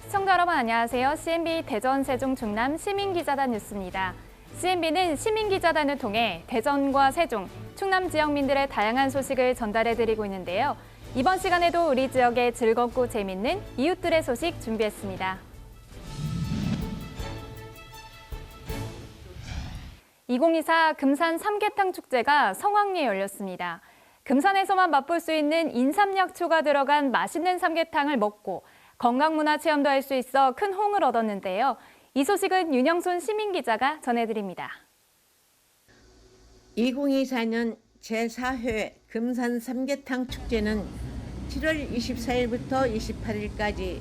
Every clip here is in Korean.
시청자 여러분 안녕하세요. CNB 대전, 세종, 충남 시민기자단 뉴스입니다. CNB는 시민기자단을 통해 대전과 세종, 충남 지역민들의 다양한 소식을 전달해드리고 있는데요. 이번 시간에도 우리 지역의 즐겁고 재밌는 이웃들의 소식 준비했습니다. 2024 금산 삼계탕 축제가 성황리에 열렸습니다. 금산에서만 맛볼 수 있는 인삼약초가 들어간 맛있는 삼계탕을 먹고 건강문화 체험도 할 수 있어 큰 호응을 얻었는데요. 이 소식은 윤영순 시민기자가 전해드립니다. 2024년 제4회 금산 삼계탕 축제는 7월 24일부터 28일까지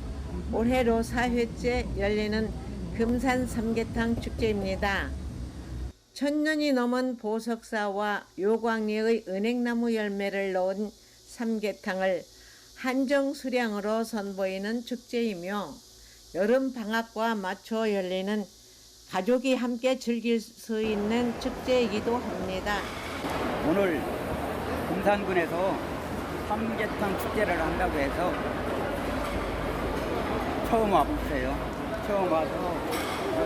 올해로 4회째 열리는 금산 삼계탕 축제입니다. 1000년이 넘은 보석사와 요광리의 은행나무 열매를 넣은 삼계탕을 한정 수량으로 선보이는 축제이며 여름 방학과 맞춰 열리는 가족이 함께 즐길 수 있는 축제이기도 합니다. 오늘 금산군에서 삼계탕 축제를 한다고 해서 처음 와봤어요. 처음 와서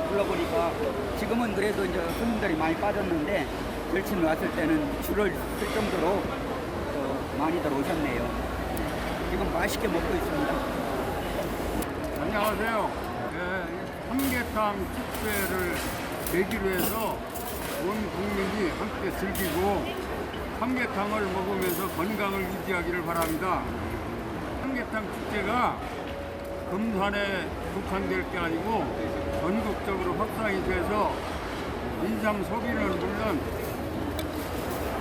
불러보니까 지금은 그래도 이제 손님들이 많이 빠졌는데 열심히 왔을 때는 줄을 쓸 정도로 많이들 오셨네요. 지금 맛있게 먹고 있습니다. 안녕하세요. 삼계탕 축제를 계기로 해서 온 국민이 함께 즐기고 삼계탕을 먹으면서 건강을 유지하기를 바랍니다. 삼계탕 축제가 금산에 국한될 게 아니고 전국적으로 확산이 돼서 인삼 소비는 물론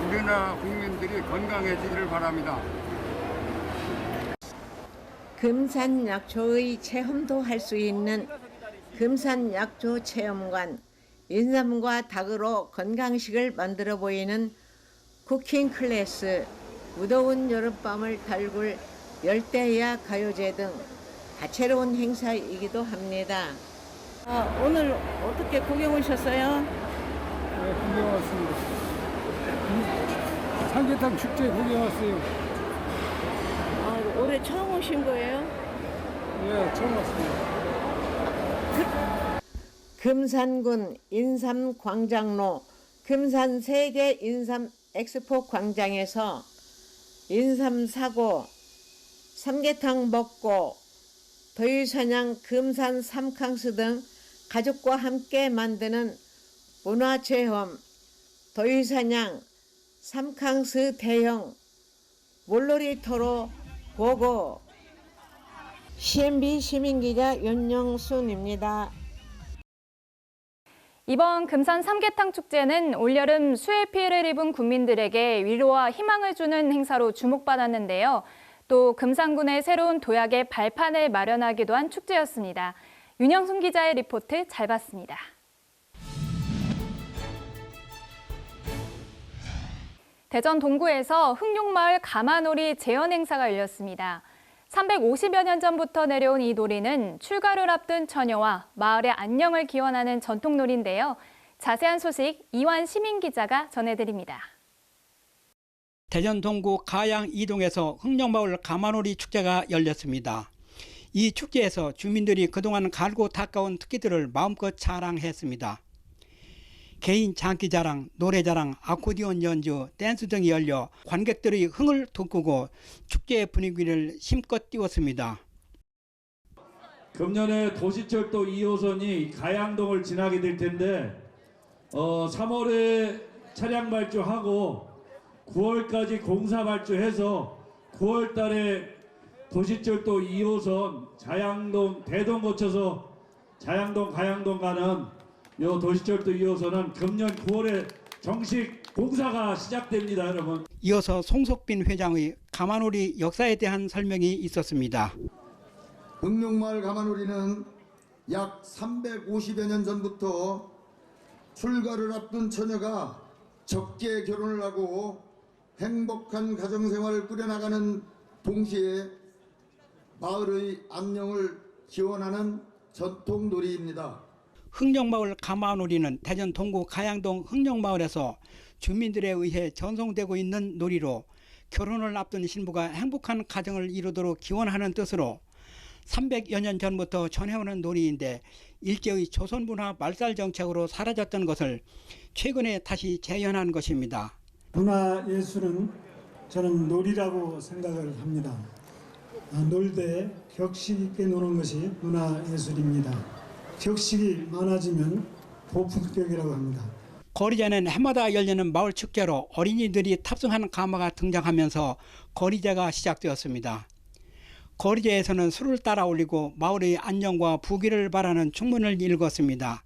우리나라 국민들이 건강해지기를 바랍니다. 금산 약초의 체험도 할 수 있는 금산 약초 체험관, 인삼과 닭으로 건강식을 만들어 보이는 쿠킹 클래스, 무더운 여름밤을 달굴 열대야 가요제 등 다채로운 행사이기도 합니다. 오늘 어떻게 구경 오셨어요? 네, 구경 왔습니다. 삼계탕 축제 구경 왔어요. 올해 처음 오신 거예요? 네, 처음 왔습니다. 금산군 인삼 광장로 금산 세계 인삼 엑스포 광장에서 인삼 사고, 삼계탕 먹고, 더위사냥 금산 삼캉스 등 가족과 함께 만드는 문화체험, 더위사냥 삼캉스 대형 물놀이터로 보고. CNB 시민기자 윤영순입니다. 이번 금산 삼계탕 축제는 올여름 수해 피해를 입은 국민들에게 위로와 희망을 주는 행사로 주목받았는데요. 또 금산군의 새로운 도약의 발판을 마련하기도 한 축제였습니다. 윤영순 기자의 리포트 잘 봤습니다. 대전 동구에서 흑룡마을 가마놀이 재현 행사가 열렸습니다. 350여 년 전부터 내려온 이 놀이는 출가를 앞둔 처녀와 마을의 안녕을 기원하는 전통놀이인데요. 자세한 소식 이완 시민기자가 전해드립니다. 대전 동구 가양 2동에서 흑룡마을 가마놀이 축제가 열렸습니다. 이 축제에서 주민들이 그동안 갈고 닦아온 특기들을 마음껏 자랑했습니다. 개인 장기자랑, 노래자랑, 아코디언 연주, 댄스 등이 열려 관객들의 흥을 돋구고 축제의 분위기를 힘껏 띄웠습니다. 금년에 도시철도 2호선이 가양동을 지나게 될 텐데 3월에 차량 발주하고 9월까지 공사 발주해서 9월 달에 도시철도 2호선 자양동, 대동 거쳐서 자양동, 가양동 가는 요 도시철도 2호선은 금년 9월에 정식 공사가 시작됩니다, 여러분. 이어서 송석빈 회장의 가마놀이 역사에 대한 설명이 있었습니다. 흑룡마을 가마놀이는 약 350여 년 전부터 출가를 앞둔 처녀가 적게 결혼을 하고 행복한 가정생활을 꾸려나가는 동시에 마을의 안녕을 기원하는 전통놀이입니다. 흑룡마을 가마놀이는 대전 동구 가양동 흑룡마을에서 주민들에 의해 전송되고 있는 놀이로 결혼을 앞둔 신부가 행복한 가정을 이루도록 기원하는 뜻으로 300여 년 전부터 전해오는 놀이인데 일제의 조선문화 말살 정책으로 사라졌던 것을 최근에 다시 재현한 것입니다. 문화예술은 저는 놀이라고 생각을 합니다. 놀되 격식 있게 노는 것이 문화예술입니다. 격식이 많아지면 고품격이라고 합니다. 거리제는 해마다 열리는 마을 축제로 어린이들이 탑승한 가마가 등장하면서 거리제가 시작되었습니다. 거리제에서는 술을 따라 올리고 마을의 안녕과 부귀를 바라는 축문을 읽었습니다.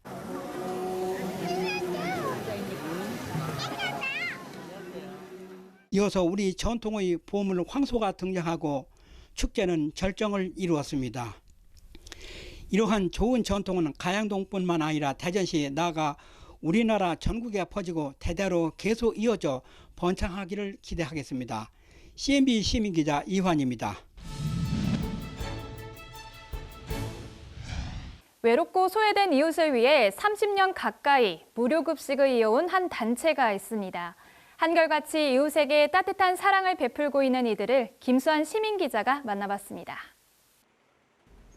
이어서 우리 전통의 보물 황소가 등장하고 축제는 절정을 이루었습니다. 이러한 좋은 전통은 가양동뿐만 아니라 대전시에 나아가 우리나라 전국에 퍼지고 대대로 계속 이어져 번창하기를 기대하겠습니다. CNB 시민기자 이환입니다. 외롭고 소외된 이웃을 위해 30년 가까이 무료급식을 이어온 한 단체가 있습니다. 한결같이 이웃에게 따뜻한 사랑을 베풀고 있는 이들을 김수환 시민기자가 만나봤습니다.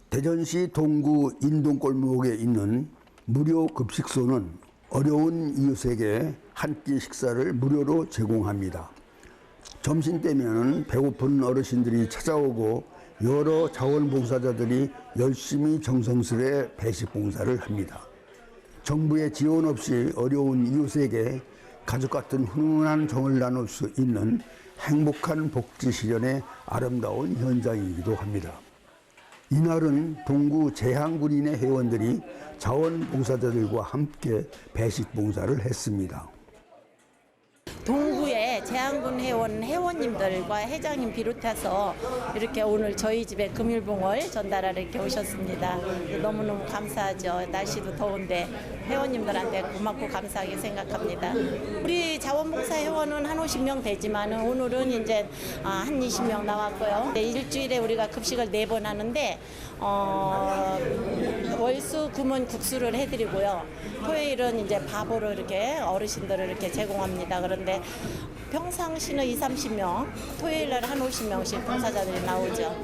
대전시 동구 인동골목에 있는 무료급식소는 어려운 이웃에게 한 끼 식사를 무료로 제공합니다. 점심때면 배고픈 어르신들이 찾아오고 여러 자원봉사자들이 열심히 정성스레 배식봉사를 합니다. 정부의 지원 없이 어려운 이웃에게 가족 같은 훈훈한 정을 나눌 수 있는 행복한 복지 실현의 아름다운 현장이기도 합니다. 이날은 동구 제항군인의 회원들이 자원봉사자들과 함께 배식봉사를 했습니다. 동구의 제항군 회원님들과 회장님 비롯해서 이렇게 오늘 저희 집에 금일봉을 전달하러 이렇게 오셨습니다. 너무너무 감사하죠. 날씨도 더운데 회원님들한테 고맙고 감사하게 생각합니다. 우리 자원봉사 회원은 한 50명 되지만 오늘은 이제 한 20명 나왔고요. 일주일에 우리가 급식을 4번 하는데 월수 금은 국수를 해드리고요. 토요일은 이제 밥으로 이렇게 어르신들을 이렇게 제공합니다. 그런데 평상시는 20-30명, 토요일 날 한 50명씩 봉사자들이 나오죠.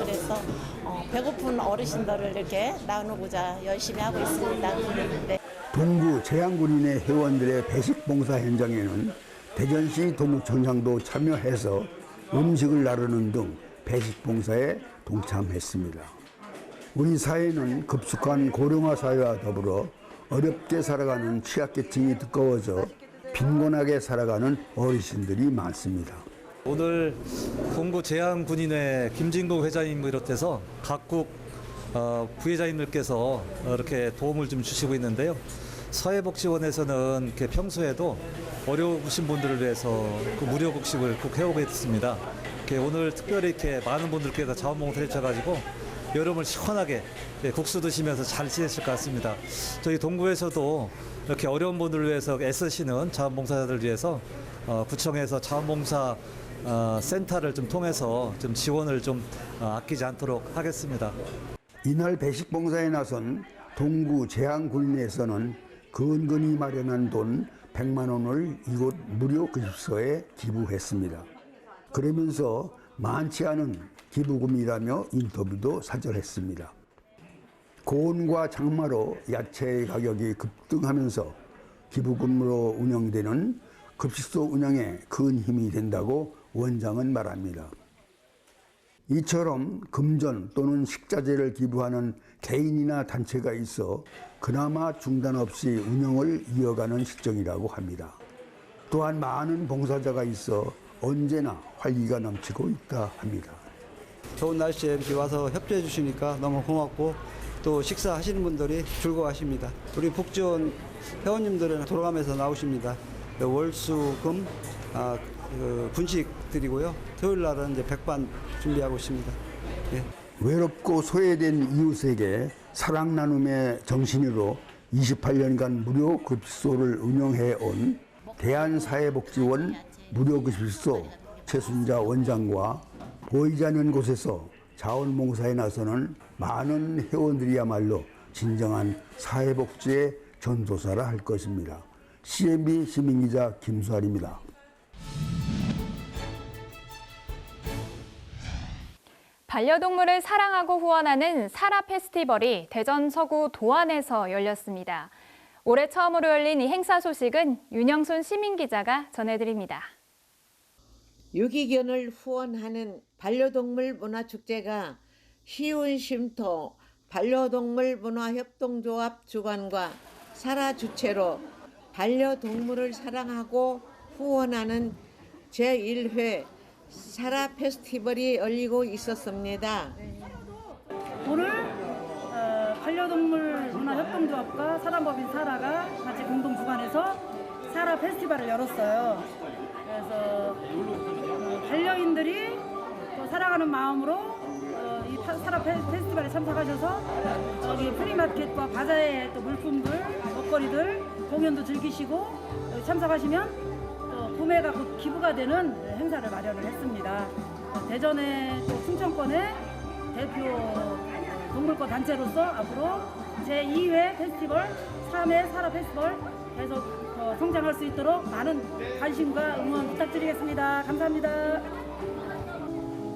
그래서 배고픈 어르신들을 이렇게 나누고자 열심히 하고 있습니다. 네. 동구 제항군인의 회원들의 배식봉사 현장에는 대전시 동구청장도 참여해서 음식을 나르는 등 배식봉사에 동참했습니다. 우리 사회는 급속한 고령화 사회와 더불어 어렵게 살아가는 취약계층이 두꺼워져 빈곤하게 살아가는 어르신들이 많습니다. 오늘 동구 제항군인회 김진국 회장님 비롯해서 각국 부회장님들께서 이렇게 도움을 좀 주시고 있는데요. 사회복지원에서는 이렇게 평소에도 어려우신 분들을 위해서 그 무료 급식을 꼭 해오고 있습니다. 오늘 특별히 이렇게 많은 분들께서 자원봉사를 해주셔가지고 여름을 시원하게 국수 드시면서 잘 지내실 것 같습니다. 저희 동구에서도 이렇게 어려운 분들을 위해서 애쓰시는 자원봉사자들을 위해서 구청에서 자원봉사 센터를 좀 통해서 좀 지원을 좀 아끼지 않도록 하겠습니다. 이날 배식봉사에 나선 동구 제항군인에서는 근근히 마련한 돈 100만 원을 이곳 무료급식소에 기부했습니다. 그러면서 많지 않은 기부금이라며 인터뷰도 사절했습니다. 고온과 장마로 야채의 가격이 급등하면서 기부금으로 운영되는 급식소 운영에 큰 힘이 된다고 원장은 말합니다. 이처럼 금전 또는 식자재를 기부하는 개인이나 단체가 있어 그나마 중단 없이 운영을 이어가는 실정이라고 합니다. 또한 많은 봉사자가 있어 언제나 활기가 넘치고 있다 합니다. 좋은 날씨에 이렇게 와서 협조해 주시니까 너무 고맙고 또 식사하시는 분들이 즐거워하십니다. 우리 복지원 회원님들은 돌아가면서 나오십니다. 월수금 분식 드리고요. 토요일 날은 이제 백반 준비하고 있습니다. 예. 외롭고 소외된 이웃에게 사랑 나눔의 정신으로 28년간 무료급식소를 운영해온 대한사회복지원 무료급식소 최순자 원장과 보이지 않는 곳에서 자원봉사에 나서는 많은 회원들이야말로 진정한 사회복지의 전도사라 할 것입니다. CNB 시민기자 김수환입니다. 반려동물을 사랑하고 후원하는 사라 페스티벌이 대전 서구 도안에서 열렸습니다. 올해 처음으로 열린 이 행사 소식은 윤영순 시민기자가 전해드립니다. 유기견을 후원하는 반려동물 문화축제가 시운쉼터 반려동물 문화협동조합 주관과 사라 주최로 반려동물을 사랑하고 후원하는 제1회 사라 페스티벌이 열리고 있었습니다. 오늘 반려동물 문화협동조합과 사랑법인 사라가 같이 공동 주관해서 사라 페스티벌을 열었어요. 그래서 반려인들이 또 사랑하는 마음으로 이 사라 페스티벌에 참석하셔서 여기 프리마켓과 바자의 또 물품들, 먹거리들, 공연도 즐기시고 여기 참석하시면 또 구매가 곧 기부가 되는 행사를 마련을 했습니다. 대전의 또 충청권의 대표 동물권 단체로서 앞으로 제2회 페스티벌, 3회 사라 페스티벌 계속 성장할 수 있도록 많은 관심과 응원 부탁드리겠습니다. 감사합니다.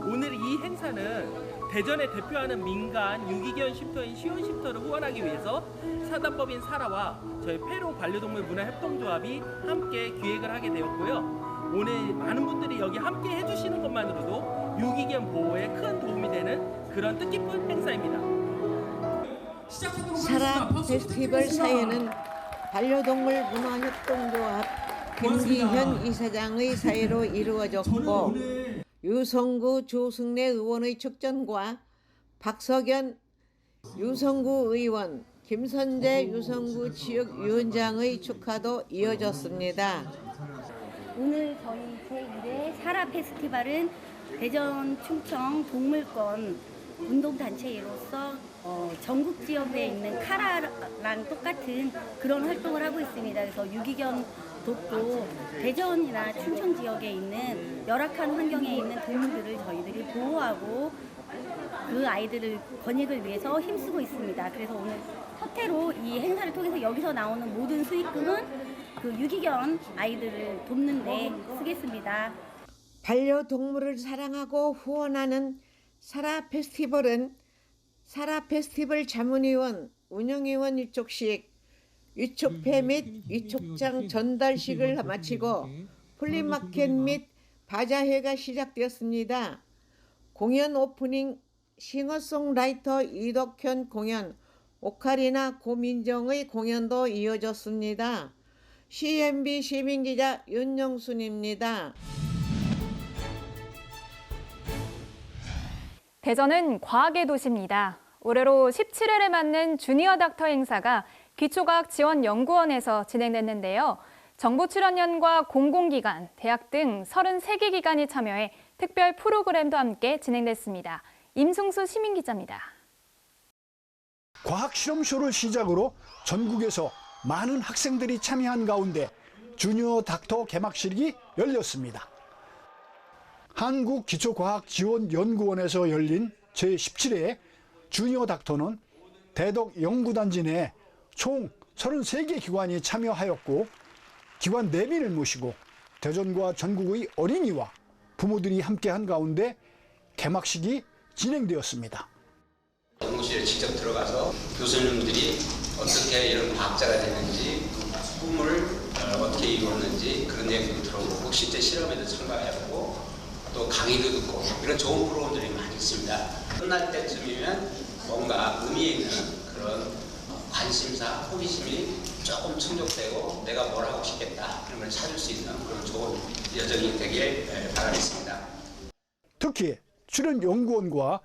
오늘 이 행사는 대전에 대표하는 민간 유기견 쉼터인 시온쉼터를 후원하기 위해서 사단법인 사라와 저희 페로 반려동물 문화협동조합이 함께 기획을 하게 되었고요. 오늘 많은 분들이 여기 함께 해주시는 것만으로도 유기견 보호에 큰 도움이 되는 그런 뜻깊은 행사입니다. 사라 페스티벌 사회는 반려동물 문화협동조합 김기현 이사장의 사회로 이루어졌고 유성구 조승래 의원의 축전과 박석연 유성구 의원, 김선재 유성구 지역위원장의 축하도 이어졌습니다. 오늘 저희 제1회 사라 페스티벌은 대전 충청 동물권 운동단체로서 전국 지역에 있는 카라랑 똑같은 그런 활동을 하고 있습니다. 그래서 유기견 돕고 대전이나 충청 지역에 있는 열악한 환경에 있는 동물들을 저희들이 보호하고 그 아이들을 권익을 위해서 힘쓰고 있습니다. 그래서 오늘 서태로 이 행사를 통해서 여기서 나오는 모든 수익금은 그 유기견 아이들을 돕는 데 쓰겠습니다. 반려동물을 사랑하고 후원하는 사라 페스티벌은 사라 페스티벌 자문위원, 운영위원 일족식, 위촉회 및 위촉장 전달식을 마치고 플리마켓 및 바자회가 시작되었습니다. 공연 오프닝 싱어송라이터 이덕현 공연, 오카리나 고민정의 공연도 이어졌습니다. CNB 시민기자 윤영순입니다. 대전은 과학의 도시입니다. 올해로 17회를 맞는 주니어 닥터 행사가 기초과학지원연구원에서 진행됐는데요. 정부 출연연과 공공기관, 대학 등 33개 기관이 참여해 특별 프로그램도 함께 진행됐습니다. 임승수 시민기자입니다. 과학실험쇼를 시작으로 전국에서 많은 학생들이 참여한 가운데 주니어 닥터 개막식이 열렸습니다. 한국기초과학지원연구원에서 열린 제17회 주니어 닥터는 대덕 연구단지 내 총 33개 기관이 참여하였고 기관 4명을 모시고 대전과 전국의 어린이와 부모들이 함께한 가운데 개막식이 진행되었습니다. 연구실에 직접 들어가서 교수님들이 어떻게 이런 과학자가 되는지 꿈을 어떻게 이루었는지 그런 내용도 들어보고 실제 실험에도 참가하고 또 강의도 듣고 이런 좋은 프로그램들이 많이 있습니다. 끝날 때쯤이면 뭔가 의미 있는 그런 관심사, 호기심이 조금 충족되고 내가 뭘 하고 싶겠다 그런 걸 찾을 수 있는 그런 좋은 여정이 되길 바라겠습니다. 특히 출연연구원과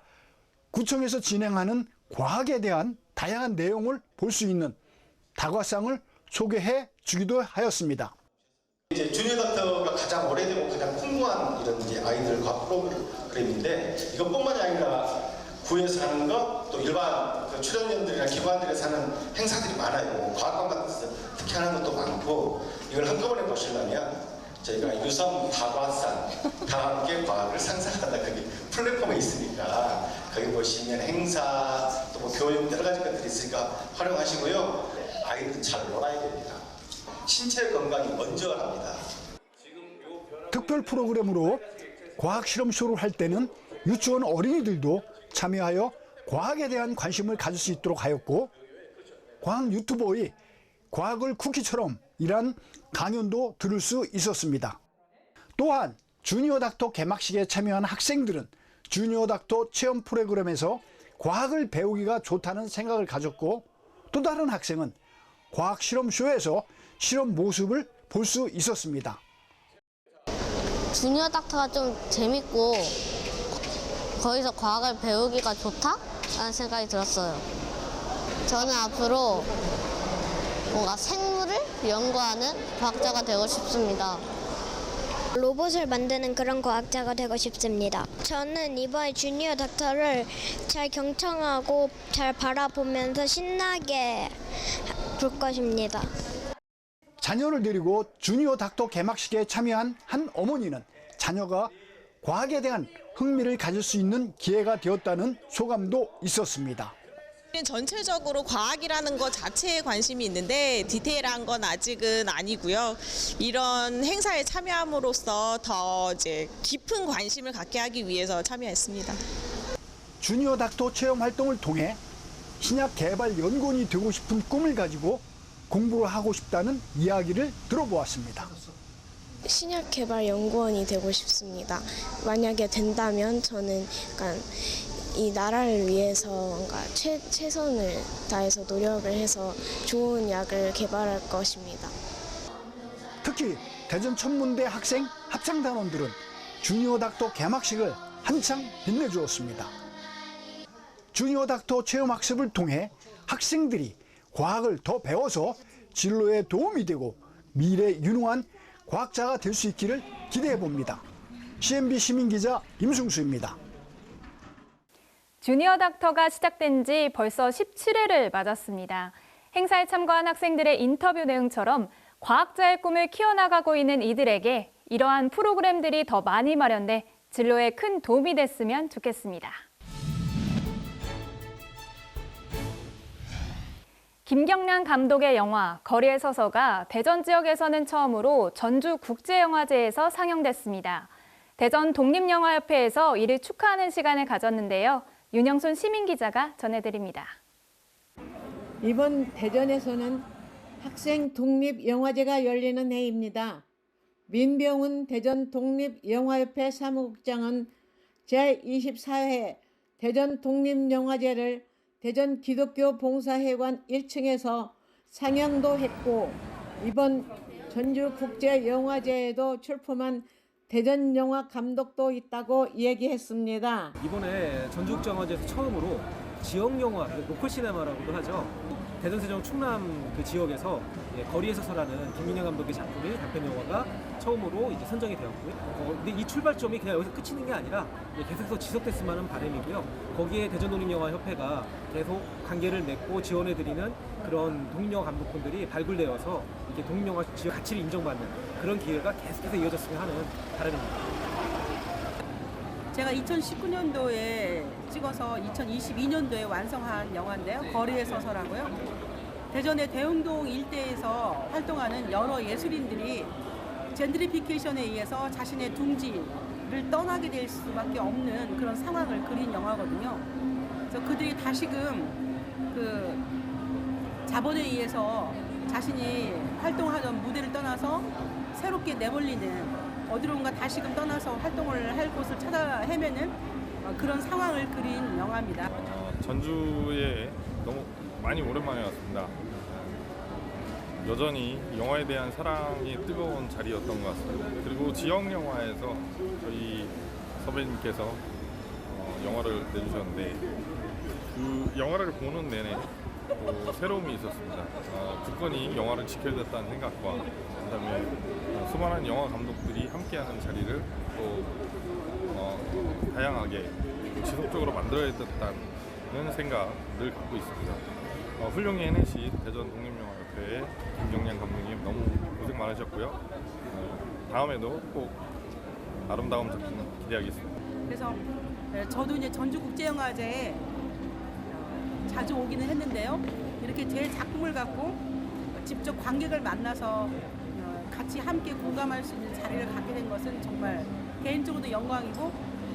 구청에서 진행하는 과학에 대한 다양한 내용을 볼 수 있는 다과상을 소개해 주기도 하였습니다. 이제 주니어 닥터가 가장 오래되고 가장 풍부한 이런 이제 아이들 과학 프로그램인데 이것뿐만이 아니라 구에서 하는 것 또 일반 그 출연연들이나 기관들에서 하는 행사들이 많아요. 과학관 같은 데서 특히 하는 것도 많고 이걸 한꺼번에 보시려면 저희가 유성 다과상 다 함께 과학을 상상한다 그게 플랫폼에 있으니까 거기 보시면 행사 또 뭐 교육 여러 가지 것들이 있으니까 활용하시고요. 아이들은 잘 놀아야 됩니다. 신체 건강이 먼저랍니다. 특별 프로그램으로 과학실험쇼를 할 때는 유치원 어린이들도 참여하여 과학에 대한 관심을 가질 수 있도록 하였고, 과학 유튜버의 과학을 쿠키처럼 이란 강연도 들을 수 있었습니다. 또한 주니어 닥터 개막식에 참여한 학생들은 주니어 닥터 체험 프로그램에서 과학을 배우기가 좋다는 생각을 가졌고, 또 다른 학생은 과학 실험쇼에서 실험 모습을 볼 수 있었습니다. 주니어 닥터가 좀 재밌고 거기서 과학을 배우기가 좋다라는 생각이 들었어요. 저는 앞으로 뭔가 생물을 연구하는 과학자가 되고 싶습니다. 로봇을 만드는 그런 과학자가 되고 싶습니다. 저는 이번에 주니어 닥터를 잘 경청하고 잘 바라보면서 신나게 볼 것입니다. 자녀를 데리고 주니어 닥터 개막식에 참여한 한 어머니는 자녀가 과학에 대한 흥미를 가질 수 있는 기회가 되었다는 소감도 있었습니다. 전체적으로 과학이라는 것 자체에 관심이 있는데 디테일한 건 아직은 아니고요. 이런 행사에 참여함으로써 더 이제 깊은 관심을 갖게 하기 위해서 참여했습니다. 주니어 닥터 체험 활동을 통해 신약 개발 연구원이 되고 싶은 꿈을 가지고 공부를 하고 싶다는 이야기를 들어보았습니다. 신약 개발 연구원이 되고 싶습니다. 만약에 된다면 저는 약간 이 나라를 위해서 뭔가 최선을 다해서 노력을 해서 좋은 약을 개발할 것입니다. 특히 대전 천문대 학생 합창단원들은 주니어 닥터 개막식을 한창 빛내주었습니다. 주니어 닥터 체험학습을 통해 학생들이 과학을 더 배워서 진로에 도움이 되고 미래 유능한 과학자가 될 수 있기를 기대해 봅니다. CNB 시민기자 임승수입니다. 주니어 닥터가 시작된 지 벌써 17회를 맞았습니다. 행사에 참가한 학생들의 인터뷰 내용처럼 과학자의 꿈을 키워나가고 있는 이들에게 이러한 프로그램들이 더 많이 마련돼 진로에 큰 도움이 됐으면 좋겠습니다. 김경란 감독의 영화 거리에 서서가 대전 지역에서는 처음으로 전주국제영화제에서 상영됐습니다. 대전 독립영화협회에서 이를 축하하는 시간을 가졌는데요. 윤영순 시민기자가 전해드립니다. 이번 대전에서는 학생 독립영화제가 열리는 해입니다. 민병훈 대전 독립영화협회 사무국장은 제24회 대전 독립영화제를 대전 기독교 봉사회관 1층에서 상영도 했고, 이번 전주국제영화제에도 출품한 대전 영화 감독도 있다고 얘기했습니다. 이번에 전주국제영화제에서 처음으로 지역 영화, 로컬 시네마라고도 하죠. 대전 세종 충남 그 지역에서 거리에 서서라는 김민영 감독의 작품이 단편 영화가 처음으로 이제 선정이 되었고요. 근데 이 출발점이 그냥 여기서 끝이는 게 아니라 계속해서 지속됐으면 하는 바람이고요. 거기에 대전독립영화협회가 계속 관계를 맺고 지원해드리는 그런 독립영화 감독분들이 발굴되어서 이렇게 독립영화 지역 가치를 인정받는 그런 기회가 계속해서 이어졌으면 하는 바람입니다. 제가 2019년도에 찍어서 2022년도에 완성한 영화인데요. 거리에 서서라고요. 대전의 대흥동 일대에서 활동하는 여러 예술인들이 젠드리피케이션에 의해서 자신의 둥지를 떠나게 될 수밖에 없는 그런 상황을 그린 영화거든요. 그래서 그들이 다시금 그 자본에 의해서 자신이 활동하던 무대를 떠나서 새롭게 내몰리는 어디론가 다시금 떠나서 활동을 할 곳을 찾아 헤매는 그런 상황을 그린 영화입니다. 전주에 너무 많이 오랜만에 왔습니다. 여전히 영화에 대한 사랑이 뜨거운 자리였던 것 같습니다. 그리고 지역 영화에서 저희 선배님께서 영화를 내주셨는데 그 영화를 보는 내내 새로움이 있었습니다. 굳건히 영화를 지켜야 된다는 생각과 그다음에 수많은 영화 감독들이 함께하는 자리를 또 다양하게 지속적으로 만들어야 된다는 생각을 갖고 있습니다. 훌륭히 해내신 대전 독립영화협회의 김경란 감독님 너무 고생 많으셨고요. 다음에도 꼭 아름다운 작품 기대하겠습니다. 그래서 저도 이제 전주국제영화제에 자주 오기는 했는데요. 이렇게 제 작품을 갖고 직접 관객을 만나서 같이 함께 공감할 수 있는 자리를 갖게 된 것은 정말 개인적으로도 영광이고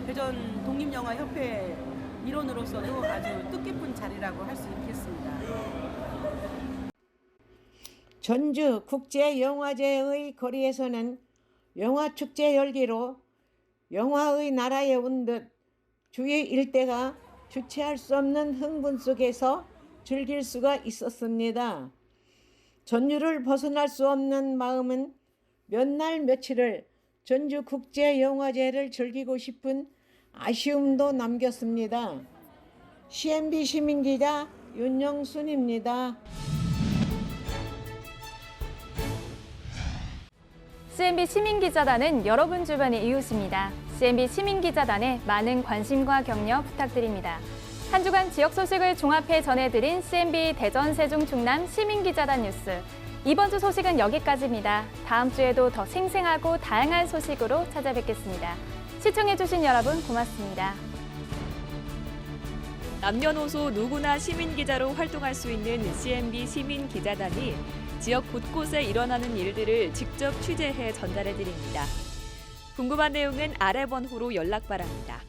대전 독립영화협회 일원으로서도 아주 뜻깊은 자리라고 할 수 있겠습니다. 전주 국제영화제의 거리에서는 영화축제 열기로 영화의 나라에 온 듯 주위 일대가 주체할 수 없는 흥분 속에서 즐길 수가 있었습니다. 전주를 벗어날 수 없는 마음은 몇 날 며칠을 전주국제영화제를 즐기고 싶은 아쉬움도 남겼습니다. CNB 시민기자 윤영순입니다. CNB 시민기자단은 여러분 주변의 이웃입니다. CNB 시민기자단에 많은 관심과 격려 부탁드립니다. 한 주간 지역 소식을 종합해 전해드린 CNB 대전, 세종, 충남 시민기자단 뉴스. 이번 주 소식은 여기까지입니다. 다음 주에도 더 생생하고 다양한 소식으로 찾아뵙겠습니다. 시청해주신 여러분 고맙습니다. 남녀노소 누구나 시민기자로 활동할 수 있는 CNB 시민기자단이 지역 곳곳에 일어나는 일들을 직접 취재해 전달해드립니다. 궁금한 내용은 아래 번호로 연락 바랍니다.